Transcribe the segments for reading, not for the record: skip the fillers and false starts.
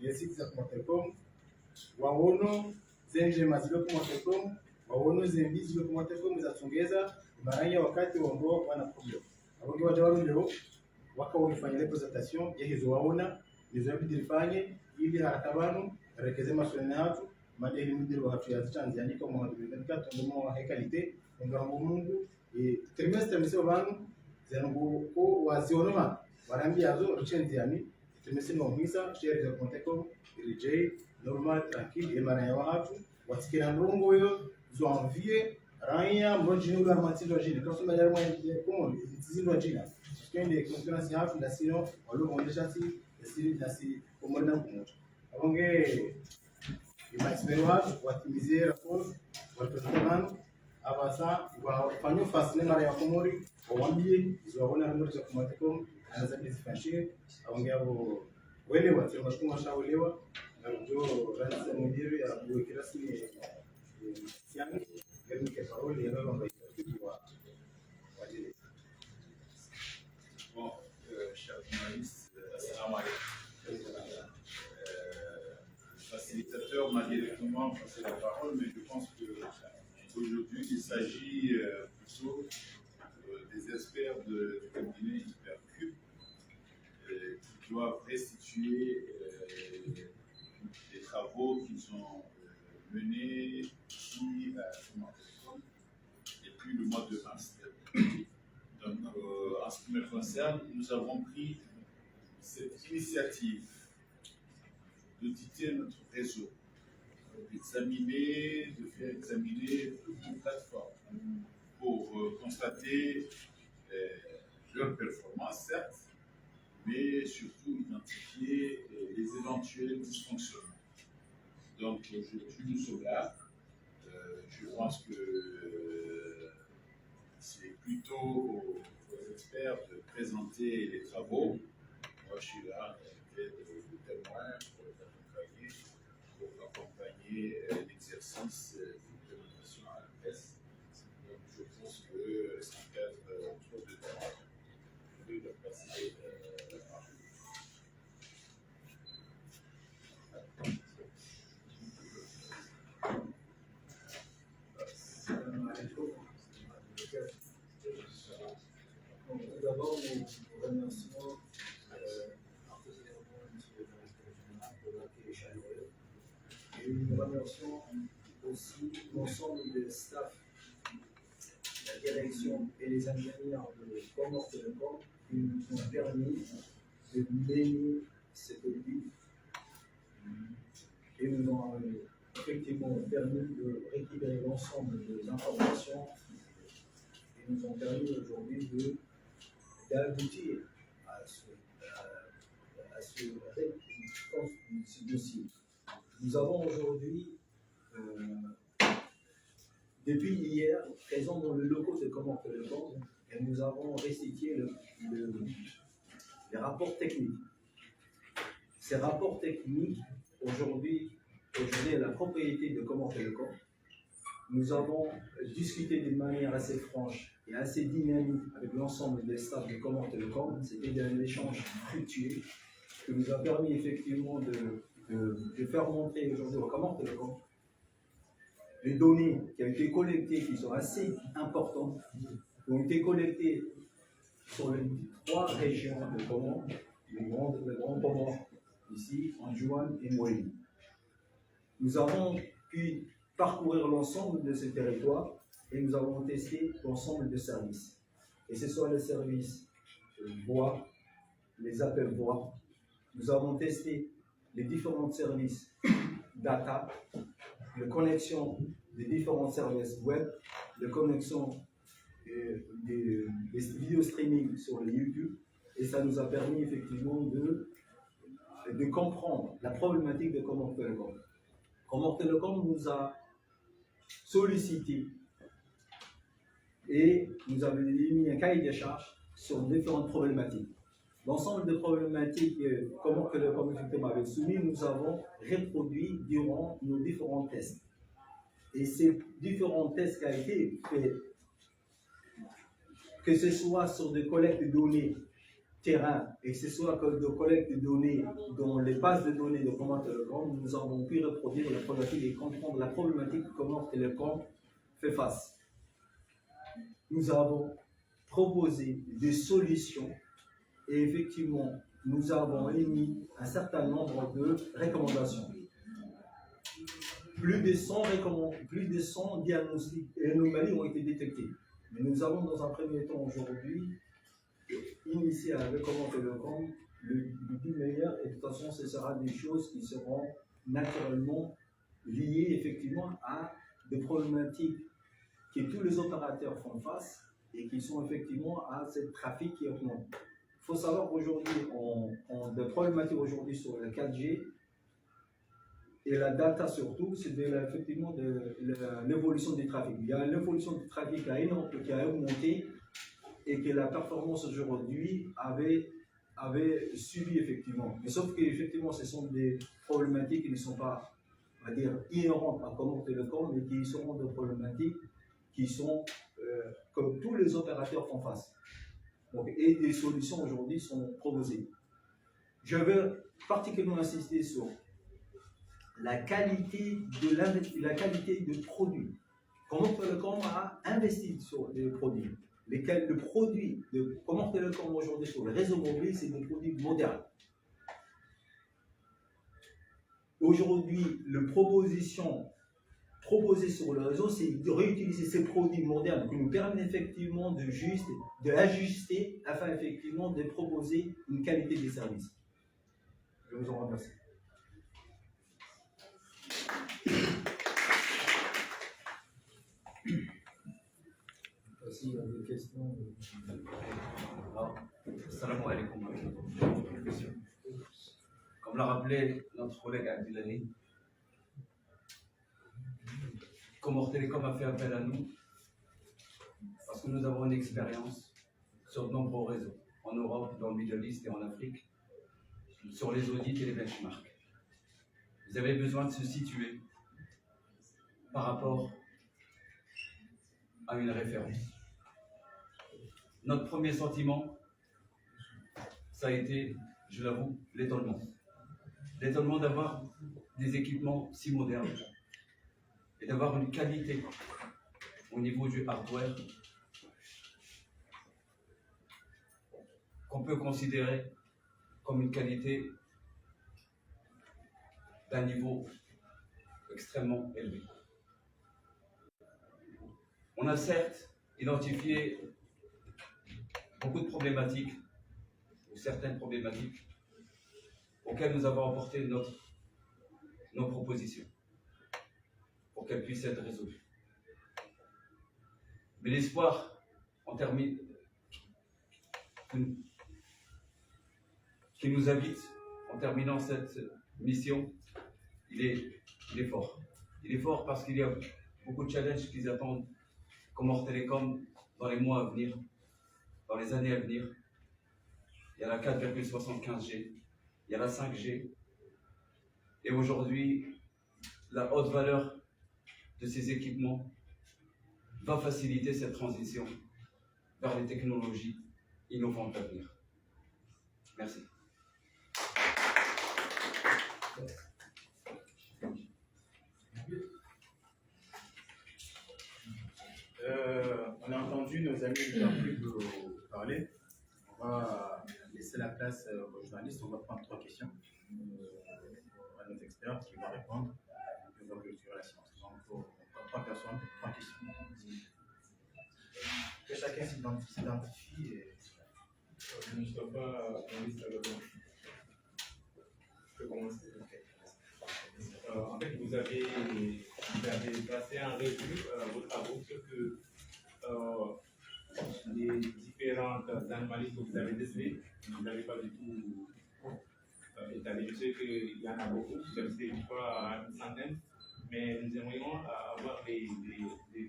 sites za Telecom, waono zenje mazilo kwa Telecom, waono zembizi kwa Telecom za tungeza maranya wakati waondoa wana problem. Abonge wajawaru leo wakaulifanya representation ya hizo waona hizo bidilifanye ili haratabanu rekeze maswali hatu madeli mdiru hatu ya Tanzania kwa mwaka 2024 ndomo wa hekalite ngamo Mungu trimestre msio banu zangu ko wazionoma warambi yazo ruchendi yani trimestre no hisa share za Telecom RJ normal tranquille et mara ya watu watikira ndongo yo zoanvie raya mronjini ula matizo jini kwa sababu ya mwa tizindo jina kende konferensi hafu la sino walo kuonyesha si siri na si komona kumoja abonge imaximero hafu watimizie rapport watoto abasa wafanywe fasile mara ya komori wawambie ziwaona ramuri za Telecom anaza kuzifanyia abonge abo wele watu mashukuru washaolewa na ndio rais mwenyewe ya kuwekea rasmi yani que parole et non Bon, chers journalistes, assalamu alaikum. Le facilitateur m'a directement passé la parole, mais je pense qu'aujourd'hui, il s'agit plutôt des experts du cabinet Hypercube qui doivent restituer les travaux qu'ils ont menés ici depuis le mois de mars. Donc, en ce qui me concerne, nous avons pris cette initiative d'auditer notre réseau, de faire examiner toutes nos plateformes pour constater leurs performances, certes, mais surtout identifier les éventuels dysfonctionnements. Donc aujourd'hui nous sommes là. Je pense que c'est plutôt aux experts de présenter les travaux. Moi je suis là de témoin pour accompagner l'exercice d'implémentation à la presse. Donc je pense que sans perdre trop de temps, je vais leur passer la parole. D'abord, nous remercions particulièrement M. le directeur général de l'accueil chaleureux et nous remercions aussi l'ensemble des staffs, la direction et les ingénieurs de Comores Telecom qui nous ont permis de mener cet audit et nous ont effectivement permis de récupérer l'ensemble des informations et nous ont permis aujourd'hui d'aboutir à ce dossier. Nous avons aujourd'hui, depuis hier, présent dans le locaux de Comores Telecom et nous avons restitué les rapports techniques. Ces rapports techniques, aujourd'hui à la propriété de Comores Telecom, nous avons discuté d'une manière assez franche et assez dynamique avec l'ensemble des staffs de Comores Telecom. C'était un échange fructueux qui nous a permis effectivement de faire montrer aujourd'hui au Comores Telecom les données qui ont été collectées, qui sont assez importantes, qui ont été collectées sur les 3 régions de Comores, le Grand Comores, ici, Anjouan et Moélie. Nous avons pu parcourir l'ensemble de ces territoires et nous avons testé l'ensemble de services. Et ce sont les services voix, les appels voix. Nous avons testé les différents services data, les connexions des différents services web, les connexions des vidéos streaming sur le YouTube. Et ça nous a permis effectivement de comprendre la problématique de Comores Telecom. Comores Telecom nous a sollicité et nous avons mis un cahier de charges sur différentes problématiques. L'ensemble des problématiques que Comores Telecom avait soumis, nous avons reproduit durant nos différents tests. Et ces différents tests qui ont été faits, que ce soit sur des collectes de données terrain, et que ce soit de collecte de données dans les bases de données de Comores Telecom, nous avons pu reproduire la problématique et comprendre la problématique que Comores Telecom fait face. Nous avons proposé des solutions et effectivement, nous avons émis un certain nombre de recommandations. Plus de 100 diagnostics et anomalies ont été détectées. Mais nous avons dans un premier temps aujourd'hui initié avec Comores Telecom le but meilleur, et de toute façon ce sera des choses qui seront naturellement liées effectivement à des problématiques que tous les opérateurs font face et qui sont effectivement à ce trafic qui augmente. Il faut savoir qu'aujourd'hui, on a des problématiques aujourd'hui sur la 4G et la data surtout, c'est effectivement de l'évolution du trafic. Il y a l'évolution du trafic qui a augmenté et que la performance aujourd'hui avait subi effectivement. Mais sauf qu'effectivement, ce sont des problématiques qui ne sont pas, on va dire, inhérentes à Comores Telecom, mais qui seront des problématiques qui sont comme tous les opérateurs font face. Donc, et des solutions aujourd'hui sont proposées. Je veux particulièrement insister sur la qualité de produits. Comores Telecom a investi sur les produits. Le produit de Comores Telecom aujourd'hui sur le réseau mobile, c'est des produits modernes. Aujourd'hui, les propositions proposées sur le réseau, c'est de réutiliser ces produits modernes qui nous permettent effectivement d'ajuster afin effectivement de proposer une qualité des services. Je vous en remercie. Aussi, il y a des questions. Salam alaikum. Comme l'a rappelé notre collègue Abdelali, Comores Telecom a fait appel à nous parce que nous avons une expérience sur de nombreux réseaux, en Europe, dans le Middle East et en Afrique, sur les audits et les benchmarks. Vous avez besoin de se situer par rapport à une référence. Notre premier sentiment, ça a été, je l'avoue, l'étonnement. L'étonnement d'avoir des équipements si modernes et d'avoir une qualité au niveau du hardware qu'on peut considérer comme une qualité d'un niveau extrêmement élevé. On a certes identifié beaucoup de problématiques, ou certaines problématiques, auxquelles nous avons apporté nos propositions, pour qu'elles puissent être résolues. Mais l'espoir, qui nous habite en terminant cette mission, il est fort. Il est fort parce qu'il y a beaucoup de challenges qui attendent Comores Telecom dans les mois à venir, dans les années à venir. Il y a la 4,75G, il y a la 5G, et aujourd'hui, la haute valeur de ces équipements va faciliter cette transition vers les technologies innovantes à venir. Merci. On a entendu nos amis de l'Afrique parler. On va laisser la place aux journalistes. On va prendre 3 questions à nos experts qui vont répondre. Nous allons clôturer la séance. Donc, pour 3 personnes, 3 questions. Que chacun s'identifie. Mustafa, je peux commencer. En fait, vous avez passé en revue vos travaux sur que les différentes anomalies que vous avez décelées, vous n'avez pas du tout étalé. Je sais qu'il y en a beaucoup, je ne sais pas une centaine, mais nous aimerions avoir les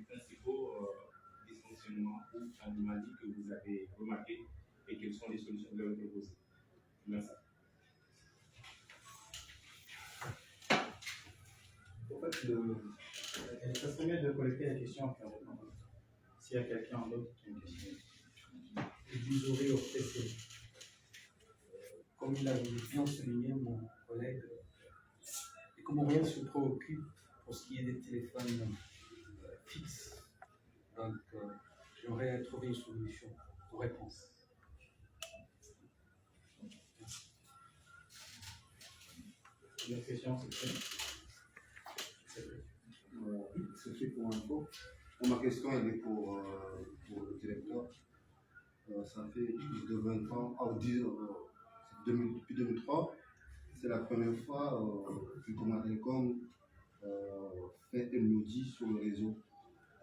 principaux dysfonctionnements ou anomalies que vous avez remarquées et quelles sont les solutions que vous avez proposées. Merci. En fait, ça serait mieux de collecter la question. S'il y a quelqu'un d'autre qui a une question. Vous aurez au PC. comme il l'avait bien souligné mon collègue, les Comoriens se préoccupent pour ce qui est des téléphones fixes. Donc, j'aurais trouvé une solution aux réponses. Une autre question, C'est fait pour info. Ma question elle est pour le directeur. Ça fait plus de 20 ans, depuis 2003, c'est la première fois que Coma Telecom fait un audit sur le réseau.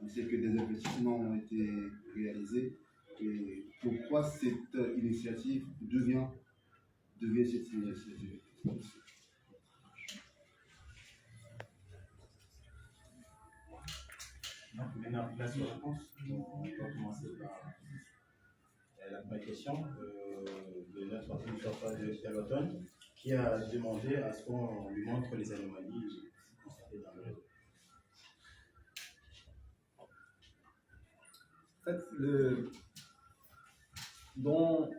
On sait que des investissements ont été réalisés. Et pourquoi cette initiative devient cette initiative? Maintenant, place aux réponses. On va commencer par la première question de notre administrateur de l'automne qui a demandé à ce qu'on lui montre les anomalies constatées dans le réseau. En fait, dans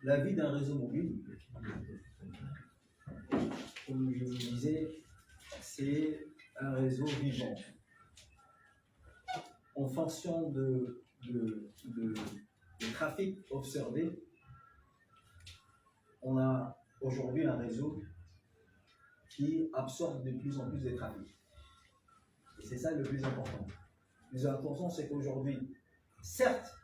la vie d'un réseau mobile, comme je vous disais, c'est un réseau vivant. En fonction de trafic observé, on a aujourd'hui un réseau qui absorbe de plus en plus de trafic. Et c'est ça le plus important. Le plus important, c'est qu'aujourd'hui, certes,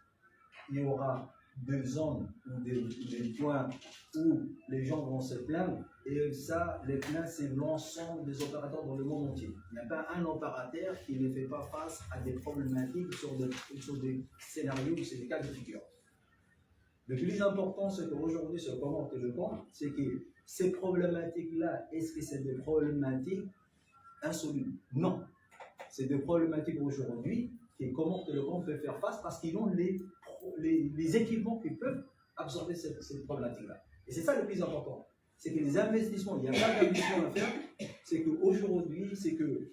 il y aura des zones ou des points où les gens vont se plaindre, et ça, les plaintes, c'est l'ensemble des opérateurs dans le monde entier. Il n'y a pas un opérateur qui ne fait pas face à des problématiques sur des scénarios ou sur des cas de figure. Le plus important, c'est qu'aujourd'hui, sur Coma Telecom, c'est que ces problématiques-là, est-ce que c'est des problématiques insolubles? Non. C'est des problématiques aujourd'hui que Coma Telecom peut faire face parce qu'ils ont les équipements qui peuvent absorber ces problématiques-là. Et c'est ça le plus important. C'est que les investissements, il n'y a pas d'investissement à faire, c'est qu'aujourd'hui, c'est que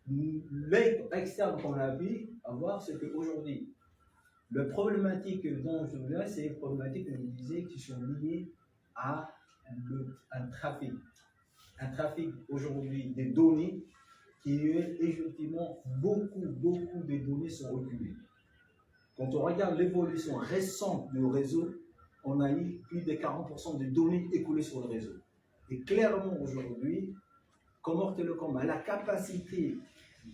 l'œil externe qu'on a pu avoir, c'est qu'aujourd'hui, la problématique dont je vous dis, c'est les problématiques, comme je disais, qui sont liées à un trafic. Un trafic aujourd'hui des données qui est effectivement beaucoup de données sont reculées. Quand on regarde l'évolution récente du réseau, on a eu plus de 40% de données écoulées sur le réseau. Et clairement aujourd'hui, Coma Telecom a la capacité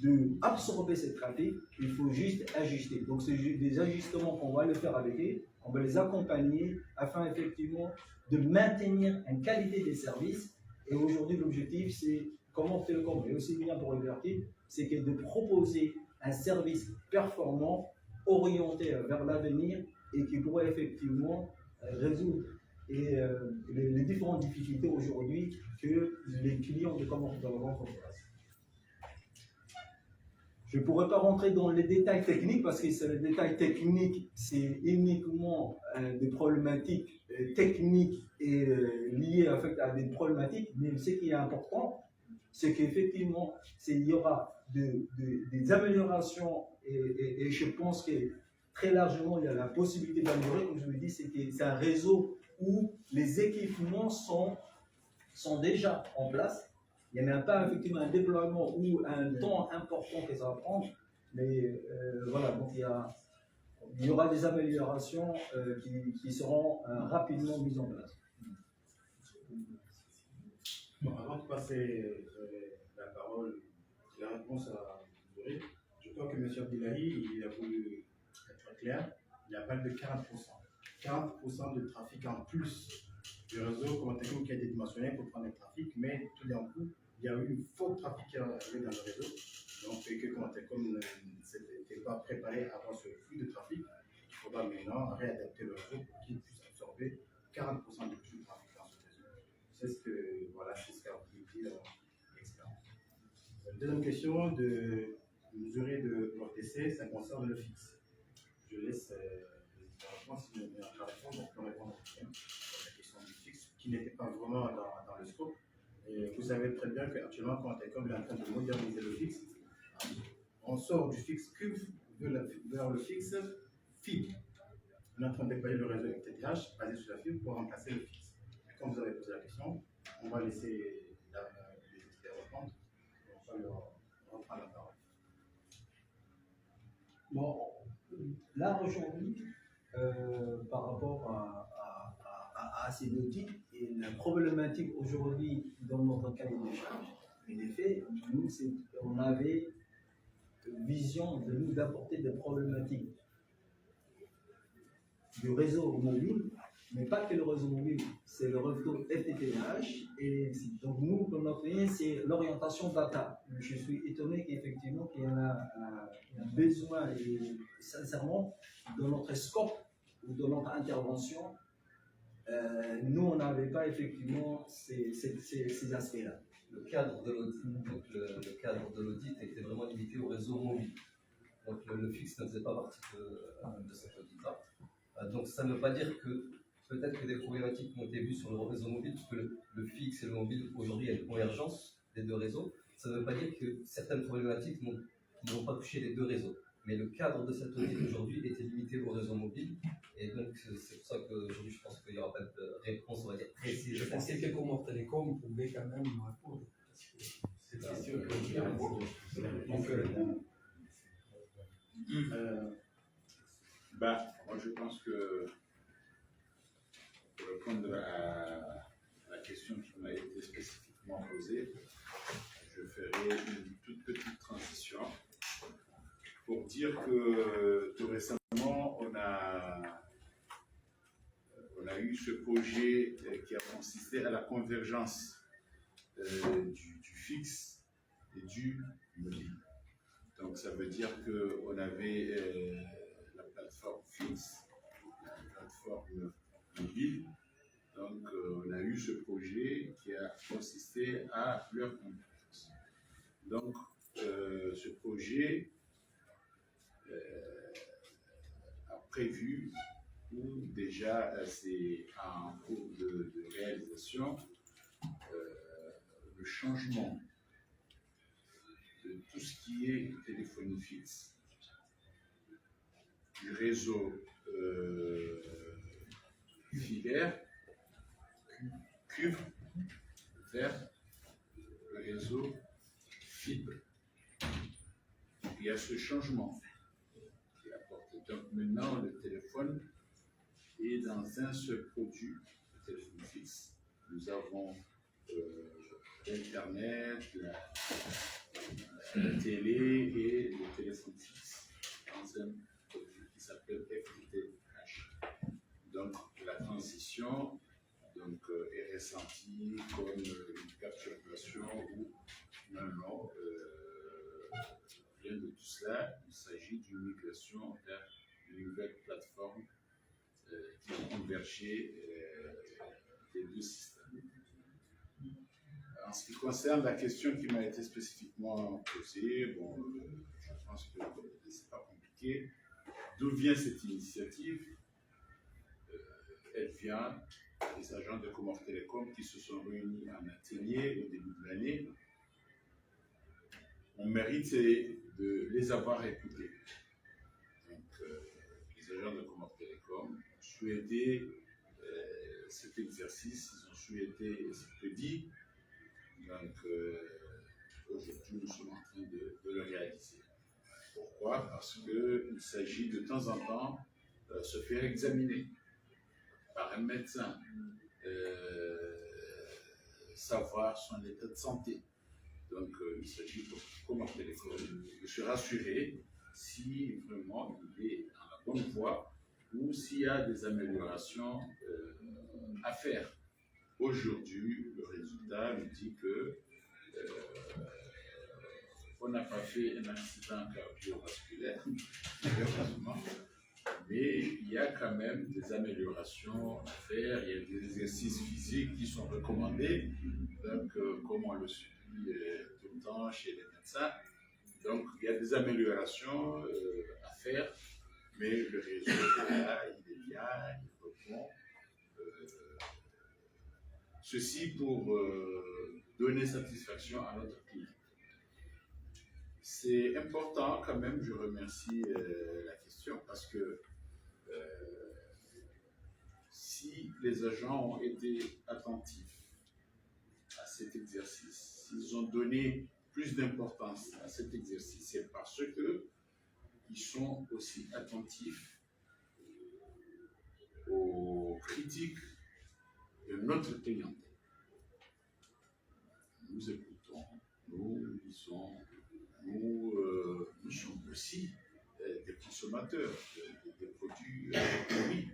d'absorber ce trafic, il faut juste ajuster. Donc c'est des ajustements qu'on va le faire avec eux, on va les accompagner afin effectivement de maintenir une qualité des services. Et aujourd'hui l'objectif c'est, Coma Telecom et aussi bien pour Liberty, c'est de proposer un service performant, orienté vers l'avenir et qui pourrait effectivement résoudre les différentes difficultés aujourd'hui que les clients de Coma Telecom font face. Je ne pourrais pas rentrer dans les détails techniques parce que les détails techniques, c'est uniquement des problématiques techniques et liées à des problématiques, mais ce qui est important, c'est qu'effectivement, il y aura des améliorations et je pense que très largement, il y a la possibilité d'améliorer. Comme je vous l'ai dit, c'est un réseau où les équipements sont déjà en place. Il n'y a pas effectivement un déploiement ou un temps important que ça va prendre, mais voilà, donc il y aura des améliorations qui seront rapidement mises en place. Bon, avant de passer la parole, la réponse à Zurich, je crois que M. Abdillahi, il a voulu être clair, il n'y a pas de 40%. 40% de trafic en plus du réseau Coma Telecom qui a été dimensionné pour prendre le trafic, mais tout d'un coup, il y a eu une faute trafic qui est arrivé dans le réseau. Donc, que Coma Telecom n'était pas préparé à avoir ce flux de trafic, il faudra maintenant réadapter le réseau pour qu'il puisse absorber 40% de plus de trafic dans ce réseau. C'est ce qu'a voulu dire l'expérience. Deuxième question de mesurer de l'ORTC, ça concerne le fixe. Je laisse la réponse, si je vais répondre, donc on peut répondre à la question du fixe, qui n'était pas vraiment dans le scope. Et vous savez très bien qu'actuellement, Coma Telecom est en train de moderniser le fixe. On sort du fixe cube vers le fixe fibre. On est en train de déployer le réseau FTTH basé sur la fibre pour remplacer le fixe. comme vous avez posé la question, on va laisser les experts répondre. On va leur reprendre la parole. Bon, là aujourd'hui, par rapport à ces audits et la problématique aujourd'hui dans notre cahier de charges, en effet, nous, on avait vision de nous d'apporter des problématiques du réseau mobile, mais pas que le réseau mobile, c'est le réseau FTTH. Et donc nous, comme notre lien, c'est l'orientation data. Je suis étonné qu'effectivement qu'il y en a un besoin, et sincèrement, dans notre scope ou dans notre intervention, nous, on n'avait pas effectivement ces aspects-là. Le cadre de l'audit, donc le cadre de l'audit était vraiment limité au réseau mobile. Donc le fixe ne faisait pas partie de cet audit-là. Donc ça ne veut pas dire que peut-être que des problématiques ont été vues sur le réseau mobile, puisque le fixe et le mobile, aujourd'hui, il y a une convergence des deux réseaux. Ça ne veut pas dire que certaines problématiques n'ont pas touché les deux réseaux. Mais le cadre de cet audit aujourd'hui était limité au réseau mobile. Et donc c'est pour ça qu'aujourd'hui, je pense qu'il n'y aura pas de réponse, on va dire, précise. Je pensais que Comore Télécom pouvait quand même nous répondre. C'est cette question moi je pense que pour répondre à la question qui m'a été spécifiquement posée, je ferai une toute petite transition pour dire que tout récemment, on a eu ce projet qui a consisté à la convergence du fixe et du mobile. Donc ça veut dire qu'on avait la plateforme fixe, la plateforme mobile. Donc on a eu ce projet qui a consisté à leur convergence. Donc ce projet a prévu, ou déjà c'est en cours de réalisation, le changement de tout ce qui est téléphonie fixe, du réseau filaire, cuivre, vers le réseau fibre. Il y a ce changement qui est apporté. Donc maintenant, le téléphone est dans un seul produit, le téléphone fixe. Nous avons l'Internet, la télé et le téléphone fixe dans un produit qui s'appelle FTTH. Donc la transition est ressentie comme une perturbation ou non, rien de tout cela. Il s'agit d'une migration vers une nouvelle plateforme qui va converger les deux systèmes. En ce qui concerne la question qui m'a été spécifiquement posée, je pense que ce n'est pas compliqué. D'où vient cette initiative? Elle vient des agents de Comore Télécom qui se sont réunis en atelier au début de l'année. Mon mérite, c'est de les avoir écoutés. Donc, les agents de Comore Télécom ont souhaité cet exercice, ils ont souhaité cette dit. Donc, aujourd'hui, nous sommes en train de le réaliser. Pourquoi? Parce qu'il s'agit de temps en temps se faire examiner par un médecin, savoir son état de santé. Donc, il s'agit pour Comore Télécom de se rassurer si vraiment il est dans la bonne voie ou s'il y a des améliorations à faire. Aujourd'hui, le résultat nous dit que on n'a pas fait un accident cardiovasculaire, heureusement, mais il y a quand même des améliorations à faire, il y a des exercices physiques qui sont recommandés, donc comme on le subit tout le temps chez les médecins. Donc il y a des améliorations à faire, mais le résultat est là, il est bien, il répond. Ceci pour donner satisfaction à notre client. C'est important quand même, je remercie la question, parce que si si les agents ont été attentifs à cet exercice, s'ils ont donné plus d'importance à cet exercice, c'est parce que ils sont aussi attentifs aux critiques de notre clientèle. Nous écoutons, nous lisons, nous sommes aussi des consommateurs des produits oui.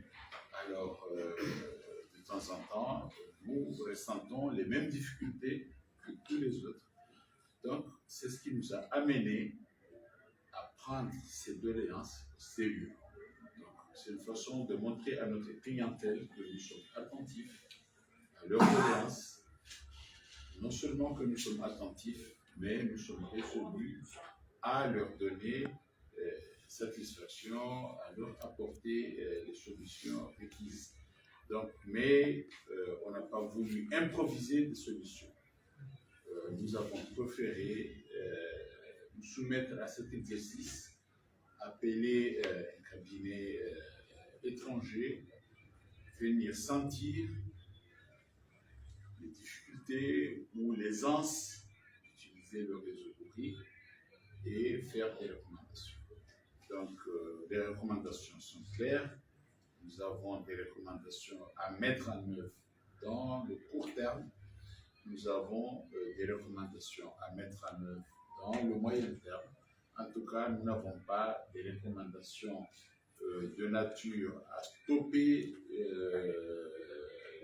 Alors, de temps en temps, nous ressentons les mêmes difficultés que tous les autres. Donc, c'est ce qui nous a amené à prendre ces doléances au sérieux. Donc, c'est une façon de montrer à notre clientèle que nous sommes attentifs à leurs doléances. Non seulement que nous sommes attentifs, mais nous sommes résolus à leur donner satisfaction, à leur apporter les solutions requises. Donc, mais on n'a pas voulu improviser des solutions. Nous avons préféré nous soumettre à cet exercice, appeler un cabinet étranger, venir sentir les difficultés ou l'aisance d'utiliser le réseau Ouri et faire des recommandations. Donc, les recommandations sont claires. Nous avons des recommandations à mettre en œuvre dans le court terme. Nous avons des recommandations à mettre en œuvre dans le moyen terme. En tout cas, nous n'avons pas des recommandations de nature à stopper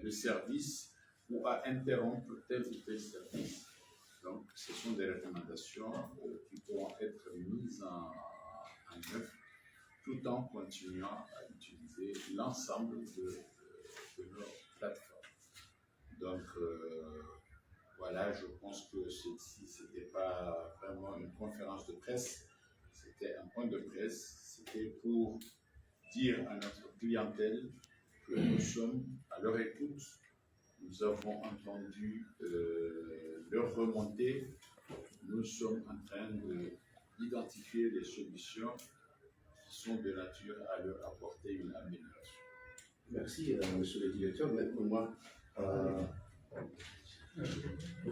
le service ou à interrompre tel ou tel service. Donc, ce sont des recommandations qui pourront être mises en œuvre tout en continuant à utiliser l'ensemble de nos plateformes. Donc, voilà, je pense que ceci, ce n'était pas vraiment une conférence de presse, c'était un point de presse, c'était pour dire à notre clientèle que nous sommes à leur écoute. Nous avons entendu leur remontée. Nous sommes en train d'identifier les solutions qui sont de nature à leur apporter une amélioration. Merci, monsieur le directeur. Maintenant, moi,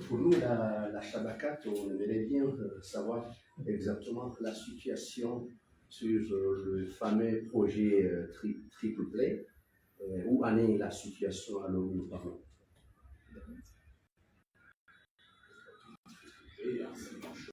pour nous, la Chabacat, on aimerait bien savoir exactement la situation sur le fameux projet Triple Play. Où en est la situation à l'heure où nous parlons?